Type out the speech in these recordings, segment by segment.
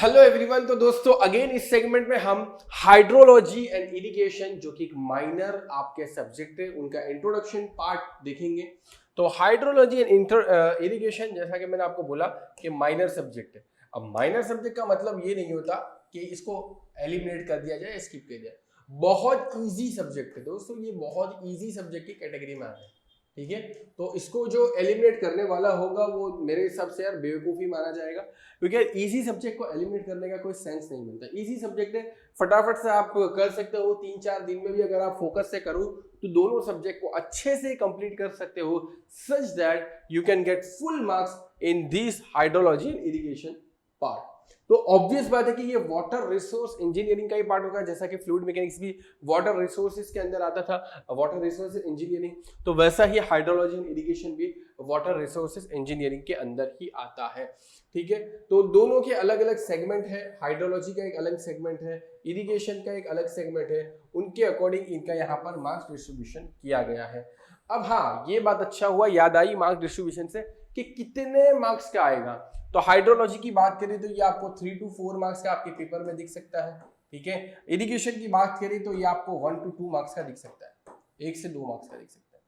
Hello everyone. तो दोस्तों again इस सेगमेंट में हम हाइड्रोलॉजी एंड इरिगेशन जो कि एक माइनर आपके सब्जेक्ट है उनका इंट्रोडक्शन पार्ट देखेंगे। तो हाइड्रोलॉजी एंड इरिगेशन जैसा कि मैंने आपको बोला कि माइनर सब्जेक्ट है। अब माइनर सब्जेक्ट का मतलब ये नहीं होता कि इसको एलिमिनेट कर दिया जाए, स्किप कर दिया। बहुत इजी सब्जेक्ट है दोस्तों, ये बहुत इजी सब्जेक्ट की कैटेगरी में आता है। ठीक है, तो इसको जो एलिमिनेट करने वाला होगा वो मेरे हिसाब से यार बेवकूफ़ी माना जाएगा, क्योंकि इजी सब्जेक्ट को एलिमिनेट करने का कोई सेंस नहीं मिलता। इजी सब्जेक्ट है, फटाफट से आप कर सकते हो, 3-4 दिन में भी अगर आप फोकस से करो तो दोनों सब्जेक्ट को अच्छे से कंप्लीट कर सकते हो, such that you can get full marks in this hydrology and irrigation part. तो ऑब्वियस बात है कि ये वाटर रिसोर्स इंजीनियरिंग का ही पार्ट होगा, जैसा कि फ्लूइड मैकेनिक्स भी वाटर रिसोर्सेज के अंदर आता था, वाटर रिसोर्सेज इंजीनियरिंग, तो वैसा ही हाइड्रोलॉजी एंड इरिगेशन भी वाटर रिसोर्सेज इंजीनियरिंग के अंदर ही आता है। ठीक है, तो दोनों के अलग अलग सेगमेंट है, हाइड्रोलॉजी का एक अलग सेगमेंट है, इरिगेशन का एक अलग सेगमेंट है, उनके अकॉर्डिंग इनका यहाँ पर मार्क्स डिस्ट्रीब्यूशन किया गया है। अब हाँ, ये बात अच्छा हुआ याद आई मार्क्स डिस्ट्रीब्यूशन से कि कितने मार्क्स का आएगा। तो हाइड्रोलॉजी की बात करें तो ये आपको 3 to 4 मार्क्स का आपके पेपर में दिख सकता है। ठीक है, इरिगेशन की बात करें तो ये आपको 1 to 2 मार्क्स का दिख सकता है, 1 से 2 मार्क्स का दिख सकता है।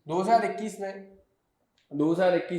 2021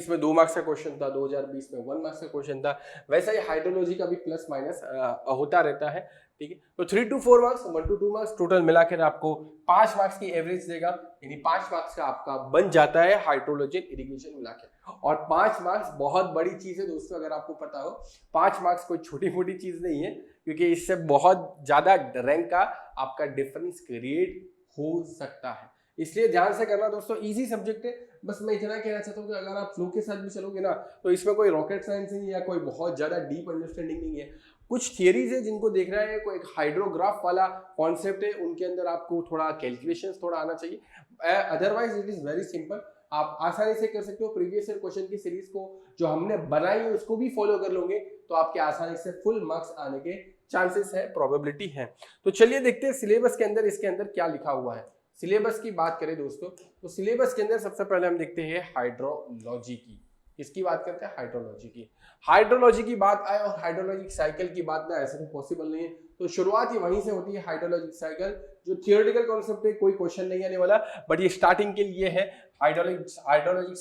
में 2 मार्क्स का क्वेश्चन था, 2020 में 1 मार्क्स का क्वेश्चन था। वैसा ही हाइड्रोलॉजी का भी प्लस माइनस होता रहता है। ठीक है, तो 3 to 4 marks, 1 to 2 marks, total मिलाकर आपको 5 मार्क्स की एवरेज देगा, यानी 5 मार्क्स का आपका बन जाता है हाइड्रोलॉजी इरिगेशन मिलाकर। और 5 मार्क्स बहुत बड़ी चीज है दोस्तों, अगर आपको पता हो 5 मार्क्स कोई छोटी मोटी चीज नहीं है, क्योंकि इससे बहुत ज्यादा रैंक का आपका डिफरेंस क्रिएट हो सकता है, इसलिए ध्यान से करना दोस्तों। इजी सब्जेक्ट है, बस मैं इतना कहना चाहता हूँ कि अगर आप फ्लो के साथ भी चलोगे ना तो इसमें कोई रॉकेट साइंस नहीं है या कोई बहुत ज्यादा डीप अंडरस्टैंडिंग नहीं है। कुछ थियरीज है जिनको देख रहा है, कोई एक हाइड्रोग्राफ वाला कॉन्सेप्ट है, उनके अंदर आपको थोड़ा कैलकुलेशंस थोड़ा आना चाहिए, otherwise it is very simple, आप आसानी से कर सकते हो। प्रीवियस ईयर क्वेश्चन की सीरीज को जो हमने बनाई है उसको भी फॉलो कर लोगे तो आपके आसानी से फुल मार्क्स आने के चांसेस है, प्रोबेबिलिटी है। तो चलिए देखते हैं सिलेबस के अंदर इसके अंदर क्या लिखा हुआ है। सिलेबस की बात करें दोस्तों तो सिलेबस के अंदर सबसे पहले हम देखते हैं हाइड्रोलॉजी की। किसकी बात करते हैं? हाइड्रोलॉजी की। हाइड्रोलॉजी की बात आए और हाइड्रोलॉजिक साइकिल की बात ना, ऐसा तो पॉसिबल नहीं है, तो शुरुआत ही वहीं से होती है। हाइड्रोलॉजिक साइकिल जो थियोरेटिकल कॉन्सेप्ट है, कोई क्वेश्चन नहीं आने वाला, बट ये स्टार्टिंग के लिए है। हाइड्रोलॉजिक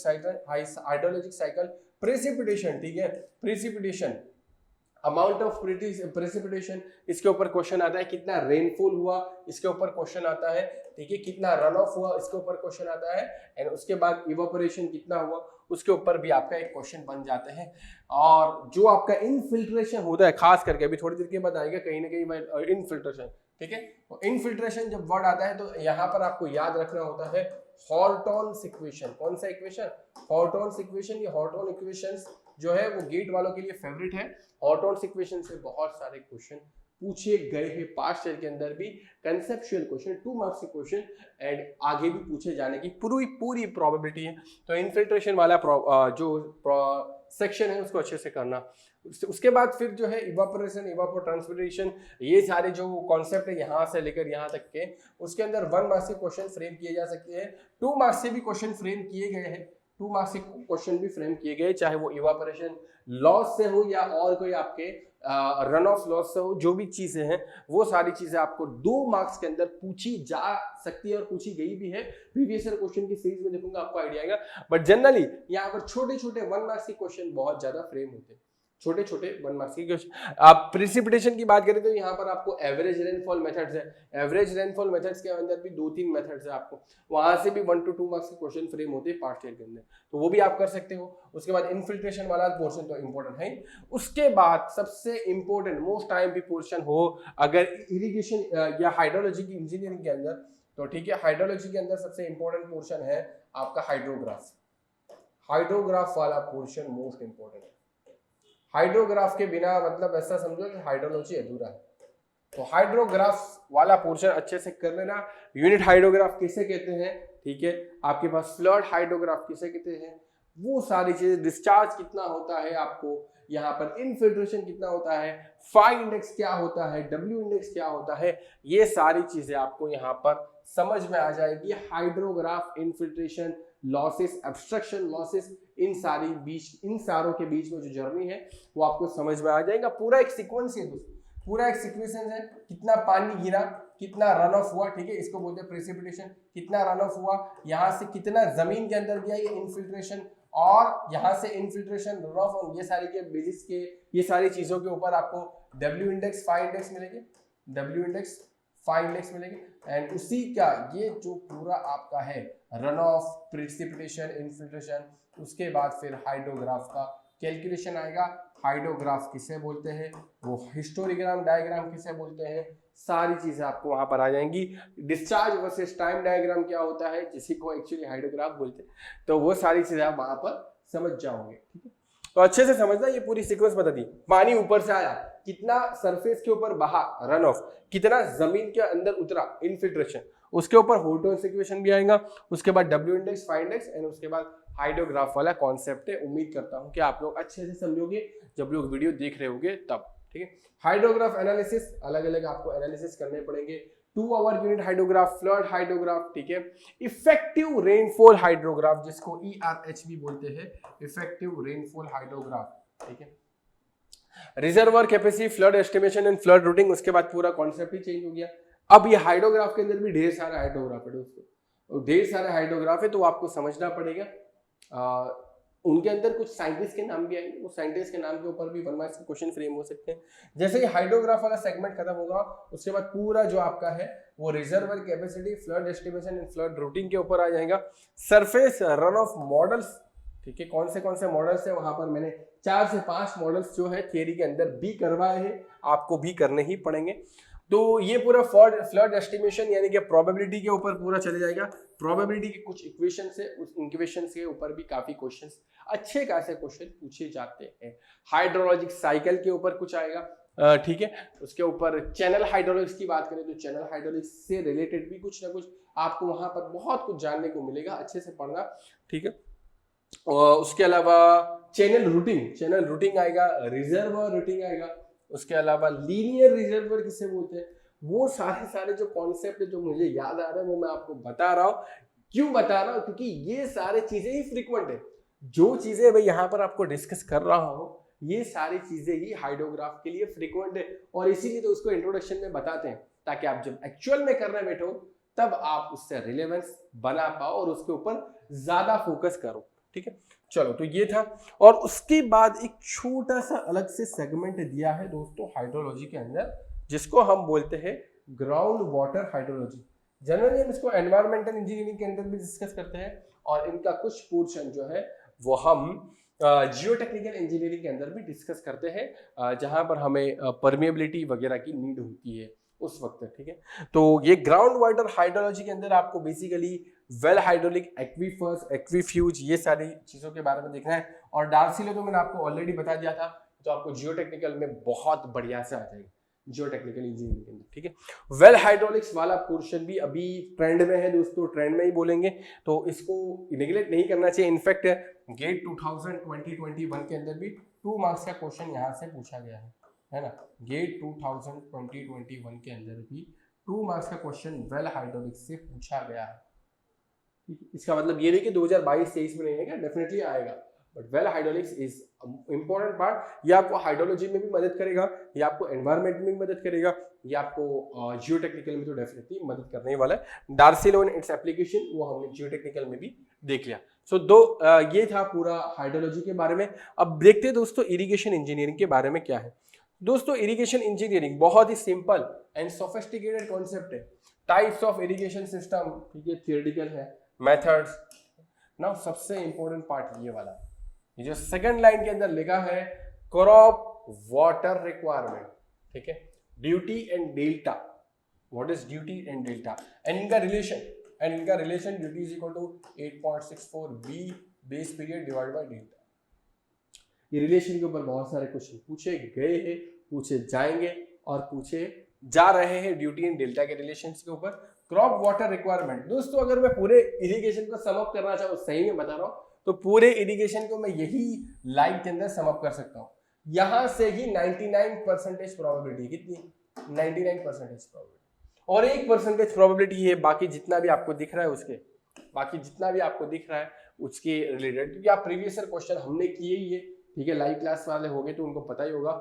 साइकिल प्रेसिपिटेशन, ठीक है, प्रेसिपिटेशन, अमाउंट ऑफ प्रेसिपिटेशन, इसके ऊपर क्वेश्चन आता है। कितना रेनफॉल हुआ, इसके ऊपर क्वेश्चन आता है। ठीक है, कितना रन ऑफ हुआ, इसके ऊपर क्वेश्चन आता है। एंड उसके बाद इवापोरेशन कितना हुआ, उसके ऊपर भी आपका एक क्वेश्चन बन जाते हैं। और जो आपका इनफिल्ट्रेशन होता है, खास करके अभी थोड़ी देर के बाद आएगा कहीं ना कहीं इनफिल्ट्रेशन। ठीक है, तो इनफिल्ट्रेशन जब वर्ड आता है तो यहाँ पर आपको याद रखना होता है हॉर्टॉन्स इक्वेशन। कौन सा इक्वेशन? हॉर्टॉन्स इक्वेशन। ये हॉर्टॉन इक्वेशंस जो है वो गेट वालों के लिए फेवरेट है। हॉर्टॉन्स इक्वेशन से बहुत सारे क्वेश्चन पूछे गए हैं पास्ट ईयर के अंदर भी, कंसेप्चुअल क्वेश्चन, 2 मार्क्स के क्वेश्चन, एंड आगे भी पूछे जाने की पूरी प्रोबेबिलिटी है। तो इनफिल्ट्रेशन वाला जो सेक्शन है उसको अच्छे से करना। उसके बाद फिर जो है इवापोरेशन, इवापोट्रांसपिरेशन, ये सारे जो कॉन्सेप्ट है यहाँ से लेकर यहाँ तक के, उसके अंदर 1 मार्क्स के क्वेश्चन फ्रेम किए जा सकते हैं, 2 मार्क्स से भी क्वेश्चन फ्रेम किए गए हैं, 2 मार्क्स के क्वेश्चन भी फ्रेम किए गए, चाहे वो इवापोरेशन लॉस से हो या और कोई आपके रन ऑफ लॉस से हो, जो भी चीजें हैं वो सारी चीजें आपको 2 मार्क्स के अंदर पूछी जा सकती है और पूछी गई भी है। प्रीवियस ईयर क्वेश्चन की सीरीज में देखूंगा आपको आइडिया आएगा, बट जनरली यहाँ पर छोटे छोटे 1 मार्क्स के क्वेश्चन बहुत ज्यादा फ्रेम होते हैं, छोटे छोटे 1 मार्क्स के क्वेश्चन। आप प्रेसिपिटेशन की बात करें तो यहाँ पर आपको एवरेज रेनफॉल मेथड्स है, एवरेज रेनफॉल मेथड्स के अंदर भी 2-3 मेथड्स है, आपको वहां से भी 1 to 2 मार्क्स के क्वेश्चन फ्रेम होते हैं पास्ट ईयर के अंदर, तो वो भी आप कर सकते हो। उसके बाद इनफिल्ट्रेशन वाला पोर्शन तो इंपॉर्टेंट है। उसके बाद सबसे इंपॉर्टेंट मोस्ट टाइम भी पोर्शन हो अगर इरिगेशन या हाइड्रोलॉजी की इंजीनियरिंग के अंदर, तो ठीक है, हाइड्रोलॉजी के अंदर सबसे इंपॉर्टेंट पोर्शन है आपका हाइड्रोग्राफ। हाइड्रोग्राफ वाला पोर्शन मोस्ट इंपॉर्टेंट है। हाइड्रोग्राफ के बिना मतलब ऐसा समझो कि हाइड्रोलॉजी अधूरा है, तो हाइड्रोग्राफ वाला पोर्शन अच्छे से कर लेना। यूनिट हाइड्रोग्राफ किसे कहते हैं? ठीक है, आपके पास फ्लड हाइड्रोग्राफ किसे कहते हैं, वो सारी चीजें, डिस्चार्ज कितना होता है आपको यहाँ पर, इनफिल्ट्रेशन कितना होता है, फाई इंडेक्स क्या होता है, डब्ल्यू इंडेक्स क्या होता है, ये सारी चीजें आपको यहाँ पर समझ में आ जाएगी। Hydrograph, infiltration, losses, abstraction losses, इन सारों के बीच में जो जर्नी है वो आपको समझ में आ जाएगा। पूरा एक सीक्वेंस है दोस्तों, पूरा एक सीक्वेंस है, कितना पानी गिरा, कितना रन ऑफ हुआ, ठीक है, इसको बोलते हैं प्रेसिपिटेशन, कितना रन ऑफ हुआ, यहाँ से कितना जमीन के अंदर गया, ये इनफिल्ट्रेशन, और यहाँ से इनफिल्ट्रेशन, रन ऑफ, और ये सारी के बेसिस के, ये सारी चीजों के ऊपर आपको W इंडेक्स, फाई इंडेक्स मिलेंगे, W इंडेक्स, फाई इंडेक्स मिलेंगे, एंड उसी का ये जो पूरा आपका है रन ऑफ, प्रेसिपिटेशन, इनफिल्ट्रेशन, उसके बाद फिर हाइड्रोग्राफ का कैलकुलेशन आएगा। हाइड्रोग्राफ किसे बोलते हैं, वो हिस्टोग्राम डायग्राम किसे बोलते हैं, सारी चीजें आपको वहां पर आ जाएंगी। डिस्चार्ज वर्सेस टाइम डायग्राम क्या होता है, जिसी को एक्चुअली हाइड्रोग्राफ बोलते हैं, तो वो सारी चीजें आप वहां पर समझ जाओगे, ठीक है। तो अच्छे से समझना, ये पूरी सीक्वेंस बता दी। पानी ऊपर से आया, कितना सरफेस के ऊपर बहा, रन ऑफ, कितना जमीन के अंदर उतरा, इनफिल्ट्रेशन, उसके ऊपर होटोन्स इक्वेशन भी आएगा, उसके बाद W index, phi index, and उसके बाद हाइड्रोग्राफ वाला कॉन्सेप्ट है। उम्मीद करता हूं कि आप लोग अच्छे से समझोगे जब लोग वीडियो देख रहे होंगे तब, ठीक है। हाइड्रोग्राफ एनालिसिस, अलग अलग आपको एनालिसिस करने पड़ेंगे। 2 hour unit hydrograph, flood hydrograph, ठीक है। इफेक्टिव रेनफॉल हाइड्रोग्राफ, जिसको ERH भी बोलते हैं, इफेक्टिव रेनफॉल हाइड्रोग्राफ, ठीक है। Reservoir capacity, flood estimation and flood routing, उसके बाद पूरा कॉन्सेप्ट ही चेंज हो गया। अब ये हाइड्रोग्राफ के अंदर भी ढेर सारे हाइड्रोग्राफ है दोस्तों, ढेर सारे हाइड्रोग्राफ है, तो आपको समझना पड़ेगा। उनके अंदर कुछ साइंटिस्ट के नाम भी आएंगे, वो साइंटिस्ट के नाम के ऊपर भी 1 मार्क्स के क्वेश्चन फ्रेम हो सकते हैं। जैसे ही हाइड्रोग्राफ वाला सेगमेंट खत्म होगा, उसके बाद पूरा जो आपका है वो reservoir capacity, flood estimation and flood routing के ऊपर आ जाएगा। सरफेस रन ऑफ मॉडल्स, ठीक है, कौन से मॉडल्स है, वहां पर मैंने 4 से 5 मॉडल्स जो है थियरी के अंदर भी करवाए हैं, आपको भी करने ही पड़ेंगे। तो ये पूरा फ्लड एस्टिमेशन यानी कि प्रोबेबिलिटी के ऊपर पूरा चले जाएगा। प्रोबेबिलिटी के कुछ इक्वेशन है, उस इक्वेशन के ऊपर भी काफी क्वेश्चंस, अच्छे खासे क्वेश्चन पूछे जाते हैं। हाइड्रोलॉजिक साइकिल के ऊपर कुछ आएगा, ठीक है। उसके ऊपर चैनल हाइड्रोलिक्स की बात करें तो चैनल हाइड्रोलिक्स से रिलेटेड भी कुछ ना कुछ आपको वहां पर बहुत कुछ जानने को मिलेगा, अच्छे से पढ़ना, ठीक है। और उसके अलावा चैनल रूटिंग आएगा, रिजर्वर रूटिंग आएगा, उसके अलावा लीनियर रिजर्वर किसे बोलते हैं, वो सारे जो कॉन्सेप्ट है जो मुझे याद आ रहे हैं वो मैं आपको बता रहा हूँ। क्यों बता रहा हूँ, क्योंकि ये सारे चीजें ही फ्रीक्वेंट है। जो चीजें मैं यहाँ पर आपको डिस्कस कर रहा हूँ, ये सारी चीजें ही हाइड्रोग्राफ के लिए फ्रीक्वेंट है, और इसीलिए तो उसको इंट्रोडक्शन में बताते हैं, ताकि आप जब एक्चुअल में करने बैठो तब आप उससे रिलेवेंस बना पाओ और उसके ऊपर ज्यादा फोकस करो, ठीक है। चलो, तो ये था, और उसके बाद एक छोटा सा अलग से सेगमेंट दिया है दोस्तों हाइड्रोलॉजी के अंदर, जिसको हम बोलते हैं ग्राउंड वाटर हाइड्रोलॉजी। जनरली हम इसको एनवायरमेंटल इंजीनियरिंग के अंदर भी डिस्कस करते हैं, और इनका कुछ पोर्शन जो है वो हम जियोटेक्निकल इंजीनियरिंग के अंदर भी डिस्कस करते हैं, जहां पर हमें परमिएबिलिटी वगैरह की नीड होती है उस वक्त, ठीक है। तो ये ग्राउंड वाटर हाइड्रोलॉजी के अंदर आपको बेसिकली वेल हाइड्रोलिक, एक्वीफर्स, एक्वीफ्यूज, ये सारी चीजों के बारे में देखना है। और डार्सी तो मैंने आपको ऑलरेडी बता दिया था, तो आपको जियोटेक्निकल में बहुत बढ़िया से आ जाएगा, जियोटेक्निकल इंजीनियरिंग के अंदर, ठीक है। वेल हाइड्रोलिक्स वाला पोर्शन भी अभी ट्रेंड में है दोस्तों, ट्रेंड में ही बोलेंगे, तो इसको नेग्लेक्ट नहीं करना चाहिए। इनफैक्ट गेट 2021 के अंदर भी 2 मार्क्स का क्वेश्चन यहाँ से पूछा गया है ना। गेट 2021 के अंदर भी 2 मार्क्स का क्वेश्चन वेल हाइड्रोलिक्स से पूछा गया है। इसका मतलब ये नहीं कि 2022-23 में नहीं आएगा, डेफिनेटली आएगा, but well hydraulics is important part. ये आपको हाइड्रोलॉजी में भी मदद करेगा, ये आपको एनवायरमेंट में भी मदद करेगा, ये आपको जियोटेक्निकल में तो डेफिनेटली मदद करने वाला है। Darcy law and its application वो हमने जियोटेक्निकल में भी देख लिया। सो ये था पूरा हाइड्रोलॉजी के बारे में। अब देखते हैं दोस्तों इरिगेशन इंजीनियरिंग के बारे में क्या है। दोस्तों इरिगेशन इंजीनियरिंग बहुत ही सिंपल एंड सोफिस्टिकेटेड कॉन्सेप्ट है। टाइप्स ऑफ इरिगेशन सिस्टम, ठीक है, थियोरेटिकल है, मेथड्स। नाउ सबसे इंपॉर्टेंट पार्ट ये वाला, ये जो सेकंड लाइन के अंदर लिखा है क्रॉप वाटर रिक्वायरमेंट, ठीक है, duty and delta. What is duty and delta and इनका relation duty is equal to 8.64 B base period divided by delta. ये रिलेशन के ऊपर बहुत सारे क्वेश्चन पूछे गए हैं, पूछे जाएंगे और पूछे जा रहे हैं ड्यूटी एंड डेल्टा के रिलेशंस के ऊपर। क्रॉप वाटर रिक्वायरमेंट, दोस्तों अगर मैं पूरे इरिगेशन को सम अप करना चाहूँ, सही में बता रहा हूँ, तो पूरे इरिगेशन को मैं यही लाइन के अंदर सम अप कर सकता हूँ। यहां से ही 99% प्रोबेबिलिटी, कितनी 99% प्रोबेबिलिटी, और 1% प्रोबेबिलिटी है बाकी जितना भी आपको दिख रहा है उसके, बाकी जितना भी आपको दिख रहा है उसके रिलेटेड, क्योंकि आप प्रीवियस ईयर क्वेश्चन हमने किए ही है, ठीक है, लाइव क्लास वाले होंगे तो उनको पता ही होगा,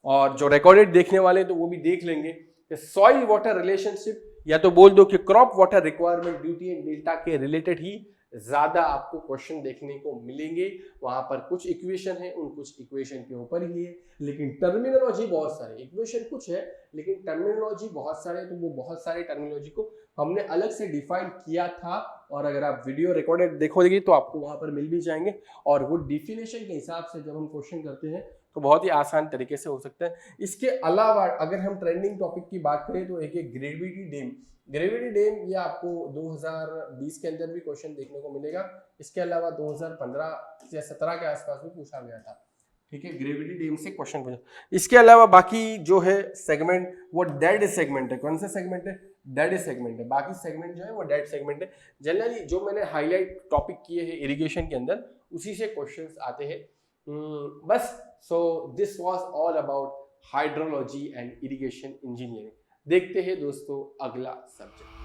और जो रिकॉर्डेड देखने वाले हैं तो वो भी देख लेंगे कि सॉइल वाटर रिलेशनशिप, या तो बोल दो कि crop water requirement duty and delta के रिलेटेड ही ज्यादा आपको क्वेश्चन देखने को मिलेंगे। वहां पर कुछ इक्वेशन है, उन कुछ इक्वेशन के ऊपर ही है, लेकिन टर्मिनोलॉजी बहुत सारे, इक्वेशन कुछ है लेकिन टर्मिनोलॉजी बहुत सारे, तो वो बहुत सारे टर्मिनोलॉजी को हमने अलग से डिफाइन किया था, और अगर आप वीडियो रिकॉर्डेड देखोगे तो आपको वहां पर मिल भी जाएंगे, और वो डिफिनेशन के हिसाब से जब हम क्वेश्चन करते हैं तो बहुत ही आसान तरीके से हो सकता है। इसके अलावा अगर हम ट्रेंडिंग टॉपिक की बात करें तो एक ग्रेविटी डैम, ग्रेविटी डैम ये आपको 2020 के अंदर भी क्वेश्चन देखने को मिलेगा, इसके अलावा 2015 या 17 के आसपास भी पूछा गया था, ठीक है, ग्रेविटी डैम से क्वेश्चन पूछा। इसके अलावा बाकी जो है सेगमेंट वो डेड सेगमेंट है, कौन सा सेगमेंट है, डेड सेगमेंट है, बाकी सेगमेंट जो है वो डेड सेगमेंट है। जनरली जो मैंने हाईलाइट टॉपिक किए हैं इरिगेशन के अंदर उसी से क्वेश्चंस आते हैं, बस। So this was all about hydrology and irrigation engineering. देखते हैं दोस्तों अगला सब्जेक्ट।